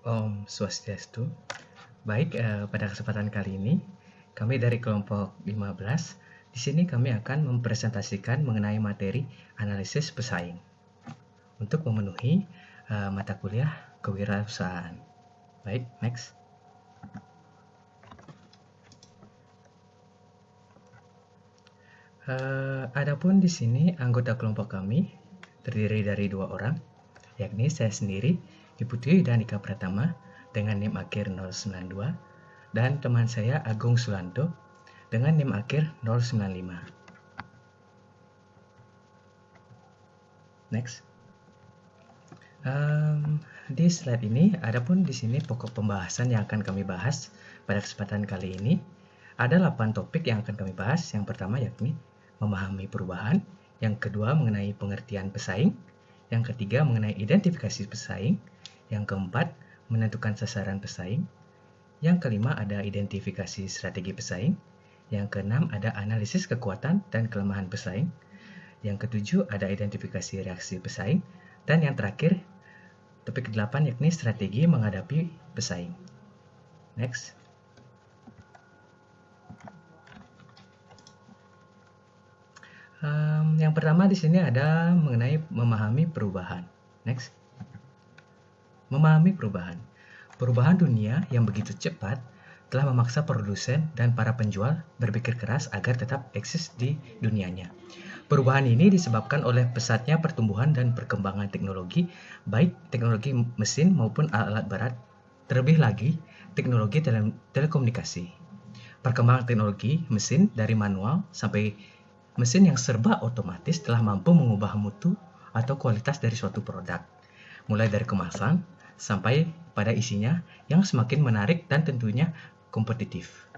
Om Swastiastu. Baik, pada kesempatan kali ini, kami dari kelompok 15, di sini kami akan mempresentasikan mengenai materi analisis pesaing untuk memenuhi mata kuliah kewirausahaan. Baik, next. Adapun di sini anggota kelompok kami terdiri dari 2 orang, yakni saya sendiri, Ibu Twi Danika Pratama dengan NIM akhir 092 dan teman saya Agung Sulanto dengan NIM akhir 095. Next. Di slide ini, adapun di sini pokok pembahasan yang akan kami bahas pada kesempatan kali ini ada 8 topik yang akan kami bahas. Yang pertama yakni memahami perubahan, yang kedua mengenai pengertian pesaing, yang ketiga mengenai identifikasi pesaing, yang keempat menentukan sasaran pesaing, yang kelima ada identifikasi strategi pesaing, yang keenam ada analisis kekuatan dan kelemahan pesaing, yang ketujuh ada identifikasi reaksi pesaing, dan yang terakhir topik ke-8 yakni strategi menghadapi pesaing. Next. Yang pertama di sini ada mengenai memahami perubahan. Next. Memahami perubahan. Perubahan dunia yang begitu cepat telah memaksa produsen dan para penjual berpikir keras agar tetap eksis di dunianya. Perubahan ini disebabkan oleh pesatnya pertumbuhan dan perkembangan teknologi, baik teknologi mesin maupun alat berat, terlebih lagi teknologi telekomunikasi. Perkembangan teknologi mesin dari manual sampai mesin yang serba otomatis telah mampu mengubah mutu atau kualitas dari suatu produk, mulai dari kemasan sampai pada isinya yang semakin menarik dan tentunya kompetitif.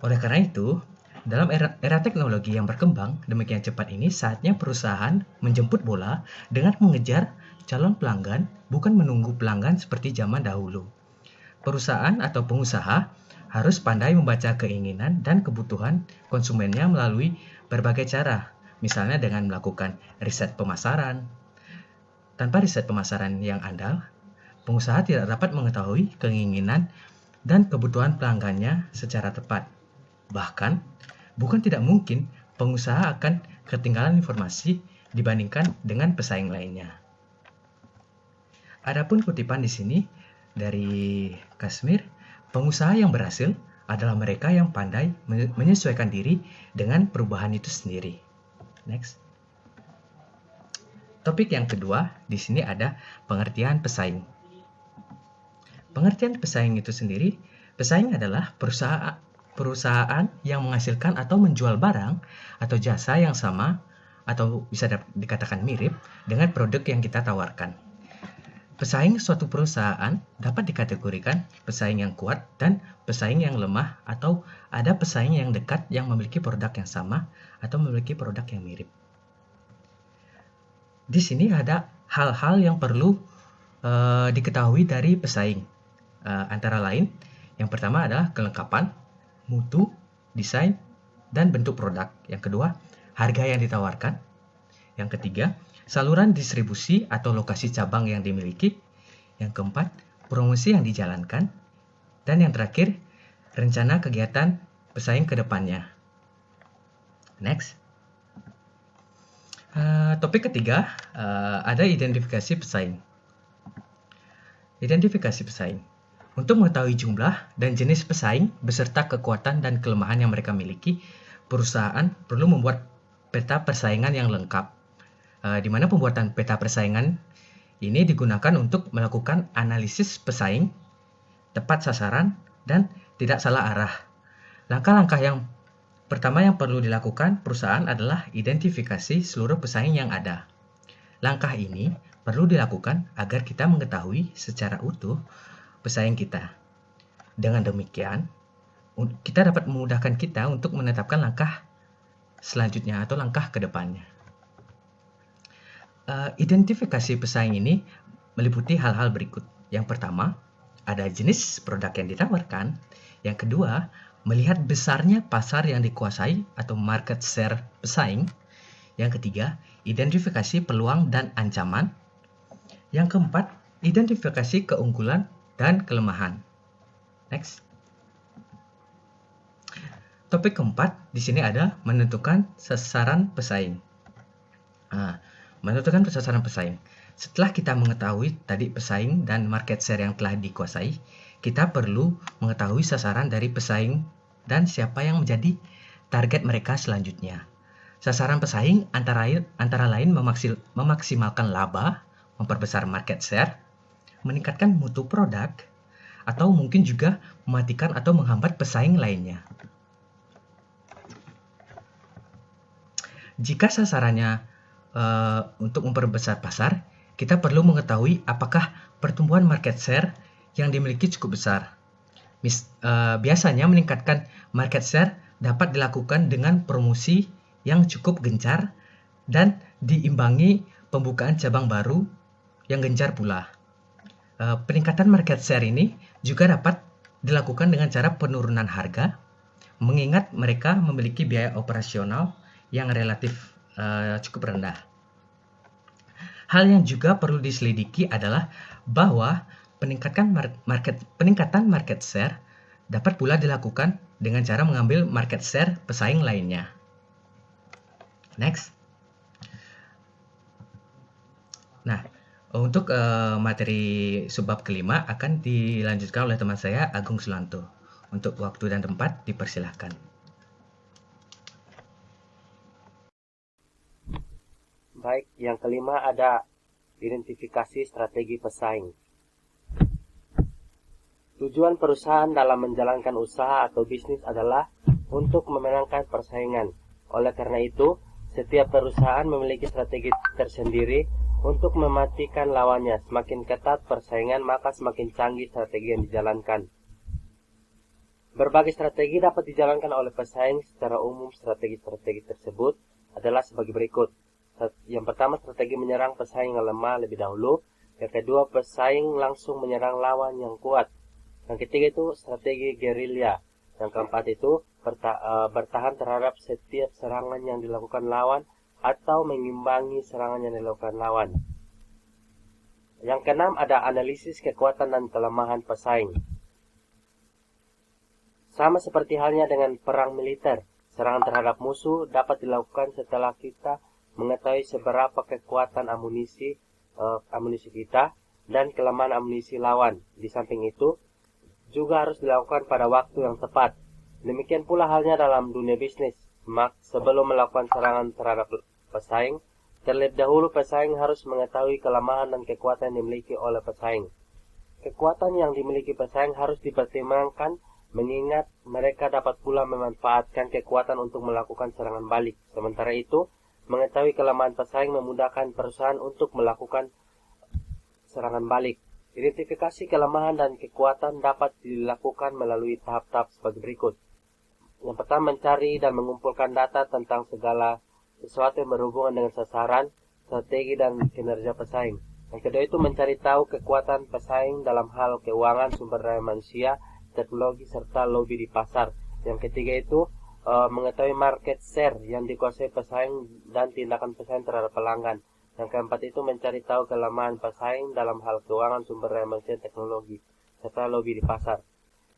Oleh karena itu, dalam era teknologi yang berkembang demikian cepat ini, saatnya perusahaan menjemput bola dengan mengejar calon pelanggan, bukan menunggu pelanggan seperti zaman dahulu. Perusahaan atau pengusaha harus pandai membaca keinginan dan kebutuhan konsumennya melalui berbagai cara, misalnya dengan melakukan riset pemasaran. Tanpa riset pemasaran yang andal, pengusaha tidak dapat mengetahui keinginan dan kebutuhan pelanggannya secara tepat. Bahkan, bukan tidak mungkin pengusaha akan ketinggalan informasi dibandingkan dengan pesaing lainnya. Adapun kutipan di sini dari Kashmir, pengusaha yang berhasil adalah mereka yang pandai menyesuaikan diri dengan perubahan itu sendiri. Next. Topik yang kedua, di sini ada pengertian pesaing. Pengertian pesaing itu sendiri, pesaing adalah perusahaan yang menghasilkan atau menjual barang atau jasa yang sama atau bisa dikatakan mirip dengan produk yang kita tawarkan. Pesaing suatu perusahaan dapat dikategorikan pesaing yang kuat dan pesaing yang lemah, atau ada pesaing yang dekat yang memiliki produk yang sama atau memiliki produk yang mirip. Di sini ada hal-hal yang perlu diketahui dari pesaing. Antara lain, yang pertama adalah kelengkapan, mutu, desain, dan bentuk produk. Yang kedua, harga yang ditawarkan. Yang ketiga, saluran distribusi atau lokasi cabang yang dimiliki. Yang keempat, promosi yang dijalankan. Dan yang terakhir, rencana kegiatan pesaing ke depannya. Next. Topik ketiga, ada identifikasi pesaing. Identifikasi pesaing. Untuk mengetahui jumlah dan jenis pesaing beserta kekuatan dan kelemahan yang mereka miliki, perusahaan perlu membuat peta persaingan yang lengkap. Di mana pembuatan peta persaingan ini digunakan untuk melakukan analisis pesaing, tepat sasaran, dan tidak salah arah. Langkah-langkah yang pertama yang perlu dilakukan perusahaan adalah identifikasi seluruh pesaing yang ada. Langkah ini perlu dilakukan agar kita mengetahui secara utuh pesaing kita. Dengan demikian, kita dapat memudahkan kita untuk menetapkan langkah selanjutnya atau langkah ke depannya. Identifikasi pesaing ini meliputi hal-hal berikut. Yang pertama, ada jenis produk yang ditawarkan. Yang kedua, melihat besarnya pasar yang dikuasai atau market share pesaing. Yang ketiga, identifikasi peluang dan ancaman. Yang keempat, Identifikasi keunggulan dan kelemahan. Next. Topik keempat di sini ada menentukan sasaran pesaing. Menentukan sasaran pesaing. Setelah kita mengetahui tadi pesaing dan market share yang telah dikuasai, kita perlu mengetahui sasaran dari pesaing dan siapa yang menjadi target mereka selanjutnya. Sasaran pesaing antara lain memaksimalkan laba, memperbesar market share, meningkatkan mutu produk, atau mungkin juga mematikan atau menghambat pesaing lainnya. Jika sasarannya untuk memperbesar pasar, kita perlu mengetahui apakah pertumbuhan market share yang dimiliki cukup besar. Biasanya meningkatkan market share dapat dilakukan dengan promosi yang cukup gencar dan diimbangi pembukaan cabang baru yang gencar pula. Peningkatan market share ini juga dapat dilakukan dengan cara penurunan harga, mengingat mereka memiliki biaya operasional yang relatif cukup rendah. Hal yang juga perlu diselidiki adalah bahwa peningkatan market share dapat pula dilakukan dengan cara mengambil market share pesaing lainnya. Next. Nah, untuk materi subbab kelima akan dilanjutkan oleh teman saya Agung Sulanto. Untuk waktu dan tempat dipersilahkan. Baik, yang kelima ada identifikasi strategi pesaing. Tujuan perusahaan dalam menjalankan usaha atau bisnis adalah untuk memenangkan persaingan. Oleh karena itu, setiap perusahaan memiliki strategi tersendiri untuk mematikan lawannya. Semakin ketat persaingan, maka semakin canggih strategi yang dijalankan. Berbagai strategi dapat dijalankan oleh pesaing. Secara umum, strategi-strategi tersebut adalah sebagai berikut. Yang pertama, strategi menyerang pesaing yang lemah lebih dahulu. Yang kedua, pesaing langsung menyerang lawan yang kuat. Yang ketiga itu strategi gerilya. Yang keempat itu bertahan terhadap setiap serangan yang dilakukan lawan atau mengimbangi serangan yang dilakukan lawan. Yang keenam ada analisis kekuatan dan kelemahan pesaing. Sama seperti halnya dengan perang militer, serangan terhadap musuh dapat dilakukan setelah kita mengetahui seberapa kekuatan amunisi kita dan kelemahan amunisi lawan. Di samping itu, juga harus dilakukan pada waktu yang tepat. Demikian pula halnya dalam dunia bisnis. Sebelum melakukan serangan terhadap pesaing, terlebih dahulu pesaing harus mengetahui kelemahan dan kekuatan yang dimiliki oleh pesaing. Kekuatan yang dimiliki pesaing harus dipertimbangkan, mengingat mereka dapat pula memanfaatkan kekuatan untuk melakukan serangan balik. Sementara itu, mengetahui kelemahan pesaing memudahkan perusahaan untuk melakukan serangan balik. Identifikasi kelemahan dan kekuatan dapat dilakukan melalui tahap-tahap sebagai berikut. Yang pertama, mencari dan mengumpulkan data tentang segala sesuatu yang berhubungan dengan sasaran, strategi, dan kinerja pesaing. Yang kedua itu mencari tahu kekuatan pesaing dalam hal keuangan, sumber daya manusia, teknologi, serta lobby di pasar. Yang ketiga itu mengetahui market share yang dikuasai pesaing dan tindakan pesaing terhadap pelanggan. Yang keempat itu mencari tahu kelemahan pesaing dalam hal keuangan, sumber daya manusia, teknologi, serta lobby di pasar.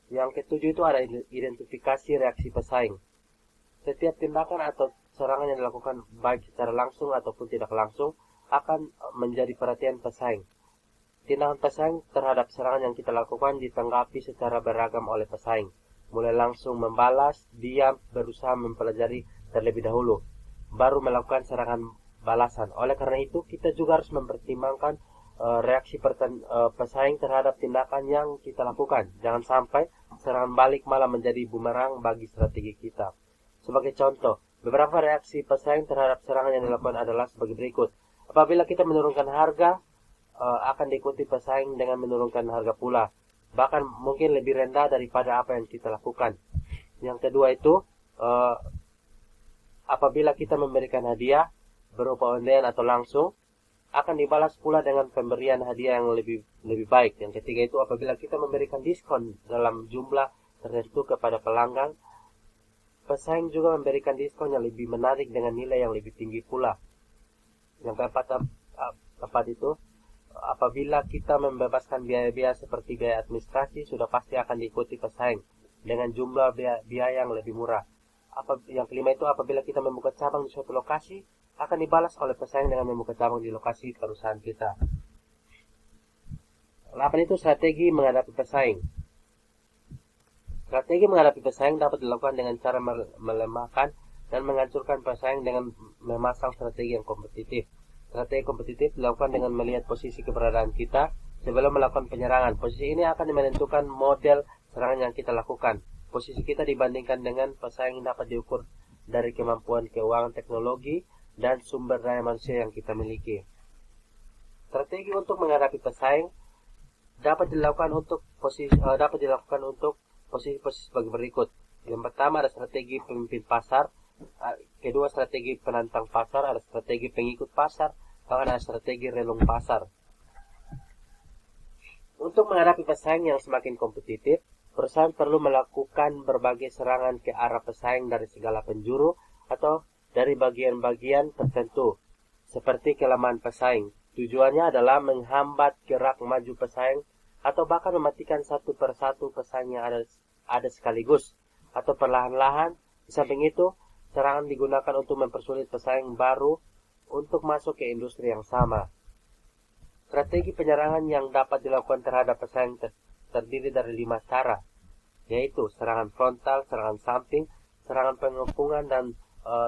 Yang ketujuh itu ada identifikasi reaksi pesaing. Setiap tindakan atau serangan yang dilakukan baik secara langsung ataupun tidak langsung akan menjadi perhatian pesaing. Tindakan pesaing terhadap serangan yang kita lakukan ditanggapi secara beragam oleh pesaing. Mulai langsung membalas, diam, berusaha mempelajari terlebih dahulu, baru melakukan serangan balasan. Oleh karena itu, kita juga harus mempertimbangkan reaksi pesaing terhadap tindakan yang kita lakukan. Jangan sampai serangan balik malah menjadi bumerang bagi strategi kita. Sebagai contoh, beberapa reaksi pesaing terhadap serangan yang dilakukan adalah sebagai berikut. Apabila kita menurunkan harga, akan diikuti pesaing dengan menurunkan harga pula. Bahkan mungkin lebih rendah daripada apa yang kita lakukan. Yang kedua itu, apabila kita memberikan hadiah berupa undian atau langsung, akan dibalas pula dengan pemberian hadiah yang lebih baik. Yang ketiga itu, apabila kita memberikan diskon dalam jumlah tertentu kepada pelanggan, pesaing juga memberikan diskon yang lebih menarik dengan nilai yang lebih tinggi pula. Yang keempat itu, apabila kita membebaskan biaya-biaya seperti biaya administrasi, sudah pasti akan diikuti pesaing dengan jumlah biaya yang lebih murah. Yang kelima itu, apabila kita membuka cabang di suatu lokasi, akan dibalas oleh pesaing dengan membuka cabang di lokasi perusahaan kita. 8 itu strategi menghadapi pesaing. Strategi menghadapi pesaing dapat dilakukan dengan cara melemahkan dan menghancurkan pesaing dengan memasang strategi yang kompetitif. Strategi kompetitif dilakukan dengan melihat posisi keberadaan kita sebelum melakukan penyerangan. Posisi ini akan menentukan model serangan yang kita lakukan. Posisi kita dibandingkan dengan pesaing dapat diukur dari kemampuan keuangan, teknologi, dan sumber daya manusia yang kita miliki. Strategi untuk menghadapi pesaing dapat dilakukan untuk posisi-posisi sebagai berikut. Yang pertama ada strategi pemimpin pasar, kedua strategi penantang pasar, ada strategi pengikut pasar, bahkan ada strategi relung pasar. Untuk menghadapi pesaing yang semakin kompetitif, perusahaan perlu melakukan berbagai serangan ke arah pesaing dari segala penjuru atau dari bagian-bagian tertentu, seperti kelemahan pesaing. Tujuannya adalah menghambat gerak maju pesaing atau bahkan mematikan satu persatu pesaing yang ada sekaligus atau perlahan-lahan. Di samping itu, serangan digunakan untuk mempersulit pesaing baru untuk masuk ke industri yang sama. Strategi penyerangan yang dapat dilakukan terhadap pesaing terdiri dari 5 cara, yaitu serangan frontal, serangan samping, serangan pengepungan, dan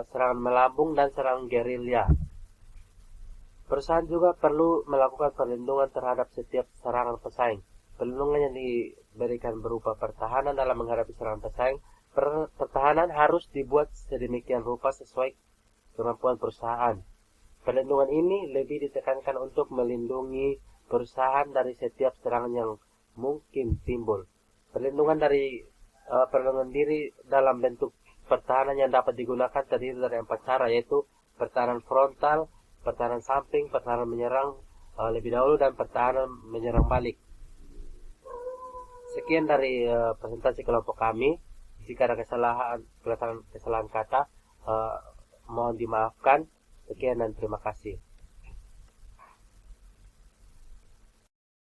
serangan melambung, dan serangan gerilya. Perusahaan juga perlu melakukan perlindungan terhadap setiap serangan pesaing. Perlindungan yang diberikan berupa pertahanan dalam menghadapi serangan pesaing. Pertahanan harus dibuat sedemikian rupa sesuai kemampuan perusahaan. Perlindungan ini lebih ditekankan untuk melindungi perusahaan dari setiap serangan yang mungkin timbul. Perlindungan diri dalam bentuk pertahanan yang dapat digunakan terdiri dari 4 cara, yaitu pertahanan frontal, pertahanan samping, pertahanan menyerang lebih dahulu, dan pertahanan menyerang balik. Sekian dari presentasi kelompok kami. Jika ada kesalahan kata, mohon dimaafkan. Sekian dan terima kasih.